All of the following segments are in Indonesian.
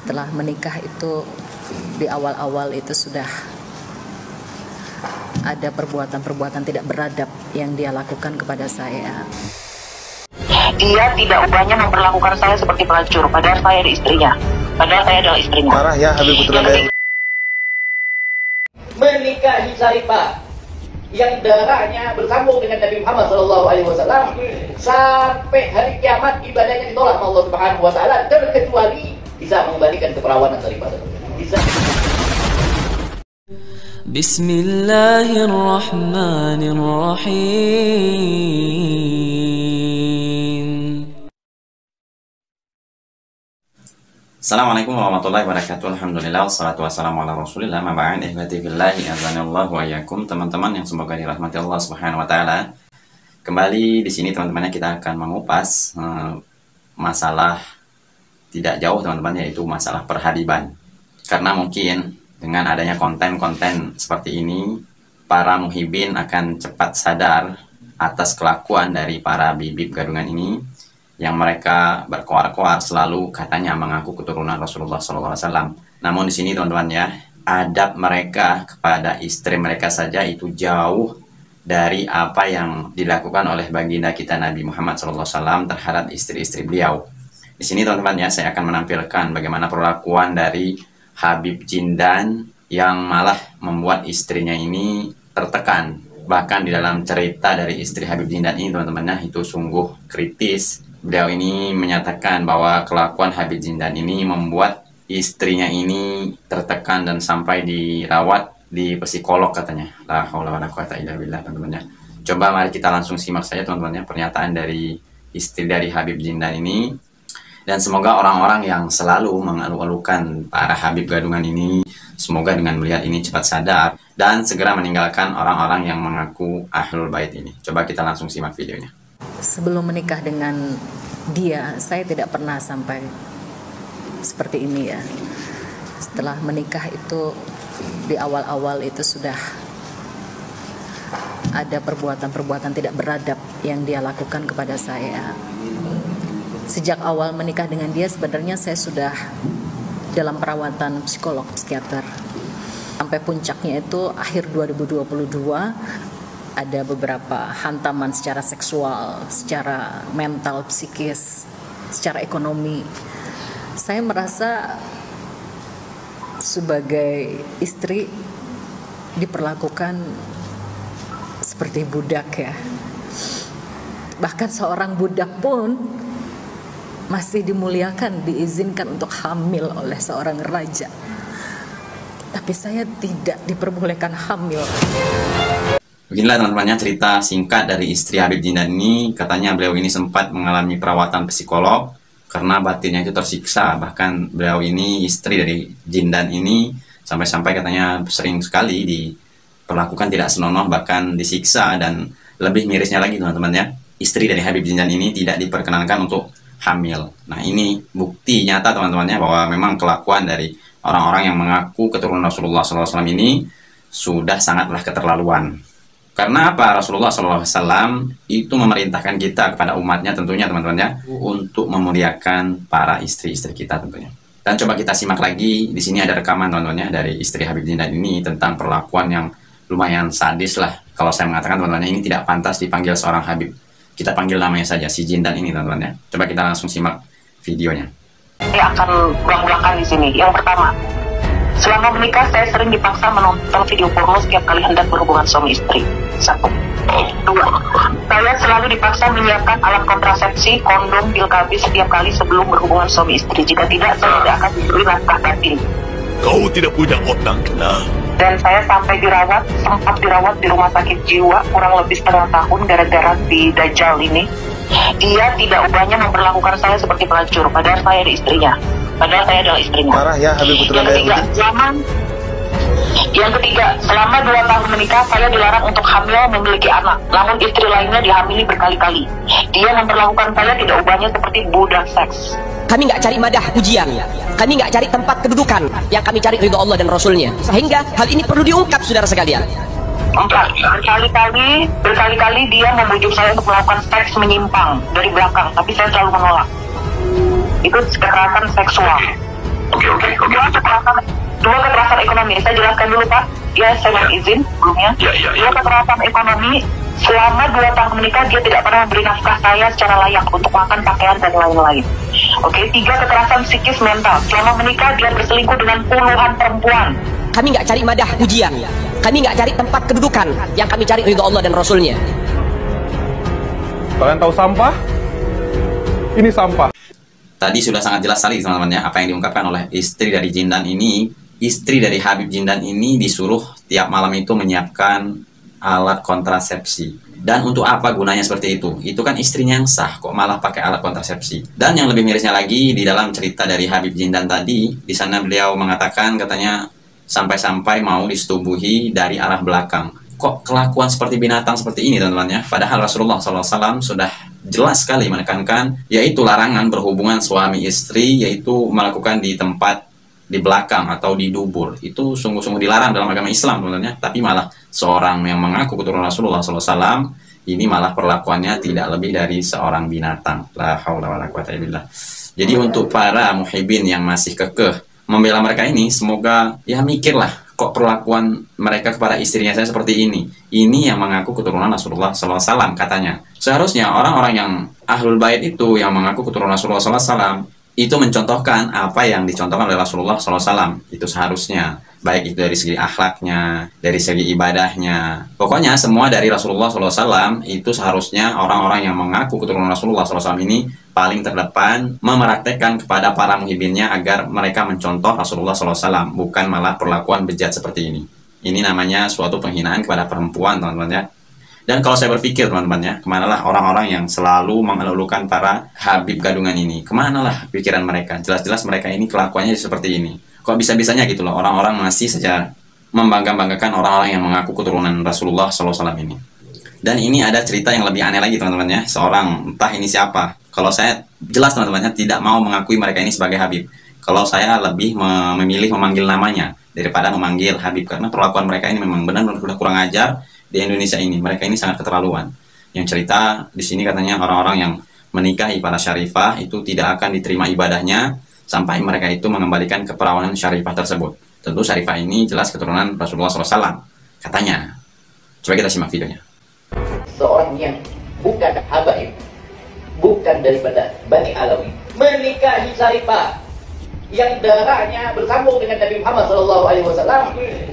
setelah menikah itu di awal-awal itu sudah ada perbuatan-perbuatan tidak beradab yang dia lakukan kepada saya. Dia tidak ubahnya memperlakukan saya seperti pelacur, padahal saya ada istrinya. Padahal saya adalah istrinya. Marah ya Habib Putra. Menikahi Syarifah yang darahnya bersambung dengan Nabi Muhammad SAW sampai hari kiamat ibadahnya ditolak oleh Allah Subhanahu Wa Taala, terkecuali bisa mengembalikan keperawanan Syarifah. Bisa. Bismillahirrahmanirrahim. Assalamualaikum warahmatullahi wabarakatuh. Alhamdulillah, wassalatu wassalamu ala rasulillah. Maba'an ihbati billahi azanillahu wa iyyakum. Teman-teman yang semoga dirahmati Allah Subhanahu wa taala. Kembali di sini teman-temannya kita akan mengupas masalah tidak jauh teman-teman, yaitu masalah perhabiban. Karena mungkin dengan adanya konten-konten seperti ini, para muhibin akan cepat sadar atas kelakuan dari para bibib gadungan ini, yang mereka berkoar-koar selalu katanya mengaku keturunan Rasulullah SAW. Namun di sini teman-teman ya, adab mereka kepada istri mereka saja itu jauh dari apa yang dilakukan oleh baginda kita Nabi Muhammad SAW terhadap istri-istri beliau. Di sini teman-teman ya, saya akan menampilkan bagaimana perlakuan dari Habib Jindan yang malah membuat istrinya ini tertekan. Bahkan di dalam cerita dari istri Habib Jindan ini teman-teman ya, itu sungguh kritis. Beliau ini menyatakan bahwa kelakuan Habib Jindan ini membuat istrinya ini tertekan dan sampai dirawat di psikolog katanya. La haula wala quwata illa billah teman-teman ya. Coba mari kita langsung simak saja teman-teman ya pernyataan dari istri dari Habib Jindan ini. Dan semoga orang-orang yang selalu mengeluh-elukan para Habib gadungan ini, semoga dengan melihat ini cepat sadar dan segera meninggalkan orang-orang yang mengaku Ahlul Bait ini. Coba kita langsung simak videonya. Sebelum menikah dengan dia, saya tidak pernah sampai seperti ini ya. Setelah menikah itu di awal-awal itu sudah ada perbuatan-perbuatan tidak beradab yang dia lakukan kepada saya. Sejak awal menikah dengan dia sebenarnya saya sudah dalam perawatan psikolog, psikiater. Sampai puncaknya itu akhir 2022 ada beberapa hantaman secara seksual, secara mental, psikis, secara ekonomi. Saya merasa sebagai istri diperlakukan seperti budak ya. Bahkan seorang budak pun masih dimuliakan, diizinkan untuk hamil oleh seorang raja. Tapi saya tidak diperbolehkan hamil. Beginilah teman-temannya cerita singkat dari istri Habib Jindan ini. Katanya beliau ini sempat mengalami perawatan psikolog karena batinnya itu tersiksa. Bahkan beliau ini, istri dari Jindan ini, sampai-sampai katanya sering sekali diperlakukan tidak senonoh, bahkan disiksa. Dan lebih mirisnya lagi teman-teman ya, istri dari Habib Jindan ini tidak diperkenankan untuk hamil. Nah ini bukti nyata teman-temannya bahwa memang kelakuan dari orang-orang yang mengaku keturunan Rasulullah SAW ini sudah sangatlah keterlaluan. Karena apa? Rasulullah SAW itu memerintahkan kita kepada umatnya tentunya teman-teman ya, untuk memuliakan para istri-istri kita tentunya. Dan coba kita simak lagi, di sini ada rekaman teman-teman ya dari istri Habib Jindan ini tentang perlakuan yang lumayan sadis lah. Kalau saya mengatakan teman-teman ini tidak pantas dipanggil seorang Habib. Kita panggil namanya saja, si Jindan ini teman-teman ya. Coba kita langsung simak videonya. Saya akan ulang-ulangkan di sini. Yang pertama, selama menikah saya sering dipaksa menonton video porno setiap kali hendak berhubungan suami istri. 1. 2. Saya selalu dipaksa menyiapkan alat kontrasepsi, kondom, pil KB setiap kali sebelum berhubungan suami istri. Jika tidak, saya tidak akan diberi nafkah batin. Kau tidak punya otak, nah. Dan saya sampai sempat dirawat di rumah sakit jiwa kurang lebih setengah tahun gara-gara di Dajjal ini. Dia tidak ubahnya memperlakukan saya seperti pelacur, padahal saya ada istrinya. Padahal saya adalah istrinya. Marah ya Habib Putra. Yang ketiga, selama 2 tahun menikah saya dilarang untuk hamil memiliki anak. Namun istri lainnya dihamili berkali-kali. Dia memperlakukan saya tidak ubahnya seperti budak seks. Kami nggak cari madah pujian, kami nggak cari tempat kedudukan, yang kami cari ridho Allah dan Rasulnya. Sehingga hal ini perlu diungkap saudara sekalian. 4. Berkali-kali dia membujuk saya untuk melakukan seks menyimpang dari belakang, tapi saya selalu menolak. Itu kekerasan seksual. Dua kekerasan ekonomi. Saya jelaskan dulu Pak. Ya, saya mohon izin sebelumnya. Dua kekerasan ekonomi. Selama 2 tahun menikah dia tidak pernah memberi nafkah saya secara layak untuk makan, pakaian dan lain-lain. Oke, 3 kekerasan psikis mental. Selama menikah dia berselingkuh dengan puluhan perempuan. Kami nggak cari madah pujian, kami nggak cari tempat kedudukan, yang kami cari ridho Allah dan Rasulnya. Kalian tahu sampah? Ini sampah. Tadi sudah sangat jelas sekali teman-teman ya, apa yang diungkapkan oleh istri dari Jindan ini. Istri dari Habib Jindan ini disuruh tiap malam itu menyiapkan alat kontrasepsi. Dan untuk apa gunanya seperti itu? Itu kan istrinya yang sah, kok malah pakai alat kontrasepsi. Dan yang lebih mirisnya lagi, di dalam cerita dari Habib Jindan tadi, di sana beliau mengatakan katanya sampai-sampai mau disetubuhi dari arah belakang. Kok kelakuan seperti binatang seperti ini teman-teman ya? Padahal Rasulullah SAW sudah jelas sekali menekankan, yaitu larangan berhubungan suami istri, yaitu melakukan di tempat di belakang atau di dubur. Itu sungguh-sungguh dilarang dalam agama Islam teman-teman ya. Tapi malah seorang yang mengaku keturunan Rasulullah SAW ini malah perlakuannya tidak lebih dari seorang binatang. La haula wala quwata illa billah. Jadi untuk para muhibbin yang masih kekeh membela mereka ini, semoga ya mikirlah, kok perlakuan mereka kepada istrinya saya seperti ini. Ini yang mengaku keturunan Rasulullah SAW katanya. Seharusnya orang-orang yang ahlul bait itu yang mengaku keturunan Rasulullah SAW itu mencontohkan apa yang dicontohkan oleh Rasulullah SAW. Itu seharusnya, baik itu dari segi akhlaknya, dari segi ibadahnya. Pokoknya semua dari Rasulullah SAW itu seharusnya orang-orang yang mengaku keturunan Rasulullah SAW ini paling terdepan mempraktekkan kepada para muhibinnya agar mereka mencontoh Rasulullah SAW, bukan malah perlakuan bejat seperti ini. Ini namanya suatu penghinaan kepada perempuan teman-teman ya. Dan kalau saya berpikir teman-teman ya, kemanalah orang-orang yang selalu mengeluhkan para Habib gadungan ini? Kemanalah pikiran mereka? Jelas-jelas mereka ini kelakuannya seperti ini. Kok bisa-bisanya gitu loh, orang-orang masih saja membangga-banggakan orang-orang yang mengaku keturunan Rasulullah SAW ini. Dan ini ada cerita yang lebih aneh lagi teman-teman ya. Seorang, entah ini siapa. Kalau saya jelas teman-teman ya, tidak mau mengakui mereka ini sebagai Habib. Kalau saya lebih memilih memanggil namanya daripada memanggil Habib. Karena perlakuan mereka ini memang benar-benar sudah kurang ajar. Di Indonesia ini, mereka ini sangat keterlaluan. Yang cerita di sini katanya orang-orang yang menikahi para syarifah itu tidak akan diterima ibadahnya sampai mereka itu mengembalikan keperawanan syarifah tersebut. Tentu syarifah ini jelas keturunan Rasulullah SAW katanya. Coba kita simak videonya. Seorang yang bukan habaib, bukan daripada Bani Alawi, menikahi syarifah yang darahnya bersambung dengan Nabi Muhammad SAW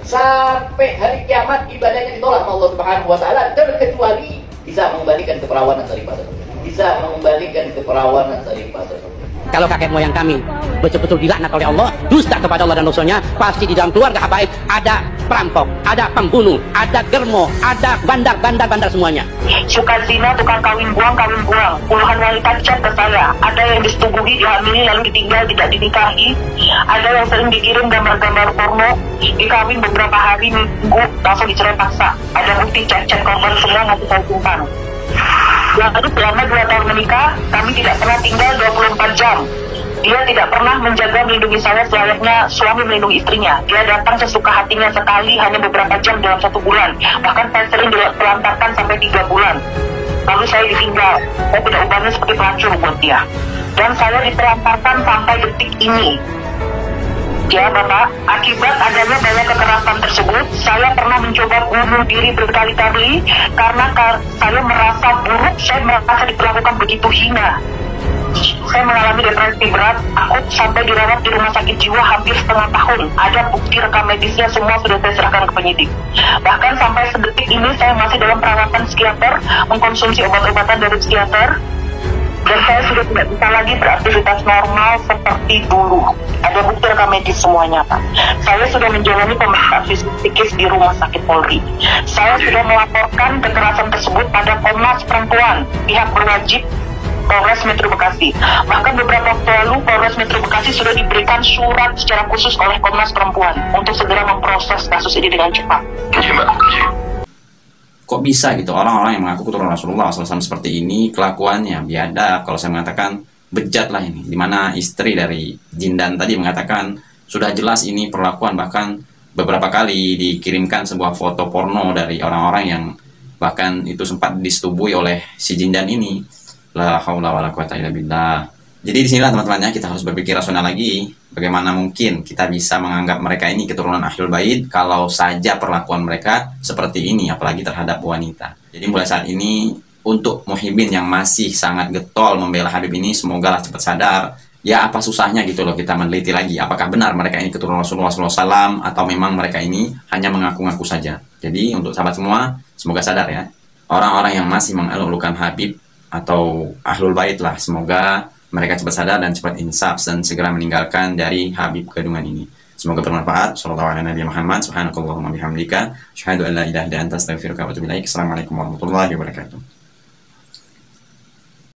sampai hari kiamat, ibadahnya ditolak Allah Subhanahu wa taala, terkecuali bisa mengembalikan keperawanan syarifah tersebut. Bisa mengembalikan keperawanan syarifah tersebut. Kalau kakek moyang kami betul-betul dilaknat oleh Allah, dusta kepada Allah dan Rasulnya, pasti di dalam keluarga habaib ada perampok, ada pembunuh, ada germo, ada bandar semuanya. Suka zina, tukang kawin buang. Puluhan wanita chat ke saya. Ada yang disetubuhi, dihamili, lalu ditinggal, tidak dinikahi. Ada yang sering dikirim gambar-gambar porno, dikawin beberapa hari, minggu, langsung dicerai paksa. Ada bukti chat-chat korban semua masih saya simpan. Lalu selama 2 tahun menikah, kami tidak pernah tinggal 24 jam. Dia tidak pernah menjaga melindungi saya selayaknya suami melindungi istrinya. Dia datang sesuka hatinya sekali, hanya beberapa jam dalam 1 bulan. Bahkan saya sering ditelantarkan sampai 3 bulan. Lalu saya ditinggal. Saya tidak ubahnya seperti pelacur buat dia. Dan saya ditelantarkan sampai detik ini. Ya Bapak, akibat adanya banyak kekerasan tersebut, saya pernah mencoba bunuh diri berkali-kali karena saya merasa buruk, saya merasa diperlakukan begitu hina. Saya mengalami depresi berat, akut sampai dirawat di rumah sakit jiwa hampir setengah tahun. Ada bukti rekam medisnya, semua sudah saya serahkan ke penyidik. Bahkan sampai sedetik ini saya masih dalam perawatan psikiater, mengkonsumsi obat-obatan dari psikiater. Dan saya sudah tidak bisa lagi beraktivitas normal seperti dulu. Ada bukti rekam medis semuanya, Pak. Saya sudah menjalani pemeriksaan psikis di rumah sakit Polri. Saya sudah melaporkan kekerasan tersebut pada Komnas Perempuan, pihak berwajib Polres Metro Bekasi. Bahkan beberapa waktu lalu Polres Metro Bekasi sudah diberikan surat secara khusus oleh Komnas Perempuan untuk segera memproses kasus ini dengan cepat. Kok bisa gitu orang-orang yang mengaku keturunan Rasulullah SAW seperti ini kelakuannya biadab, kalau saya mengatakan bejat lah ini. Dimana istri dari Jindan tadi mengatakan sudah jelas ini perlakuan, bahkan beberapa kali dikirimkan sebuah foto porno dari orang-orang yang bahkan itu sempat disetubui oleh si Jindan ini. La haula wala quwata illa billah. Jadi disinilah teman-temannya kita harus berpikir rasional lagi. Bagaimana mungkin kita bisa menganggap mereka ini keturunan Ahlul Bait kalau saja perlakuan mereka seperti ini, apalagi terhadap wanita. Jadi mulai saat ini untuk muhibbin yang masih sangat getol membela Habib ini, semoga lah cepat sadar. Ya apa susahnya gitu loh kita meneliti lagi apakah benar mereka ini keturunan Rasulullah SAW atau memang mereka ini hanya mengaku-ngaku saja. Jadi untuk sahabat semua, semoga sadar ya. Orang-orang yang masih mengeluh-elukan Habib atau Ahlul Bait lah, semoga mereka cepat sadar dan cepat insaf dan segera meninggalkan dari Habib gadungan ini. Semoga bermanfaat. Shallallahu ala Nabi Muhammad. Subhanakallahumma bihamdika. Asyhadu an la ilaha illa anta astaghfiruka wa atubu ilaik. Assalamualaikum warahmatullahi wabarakatuh.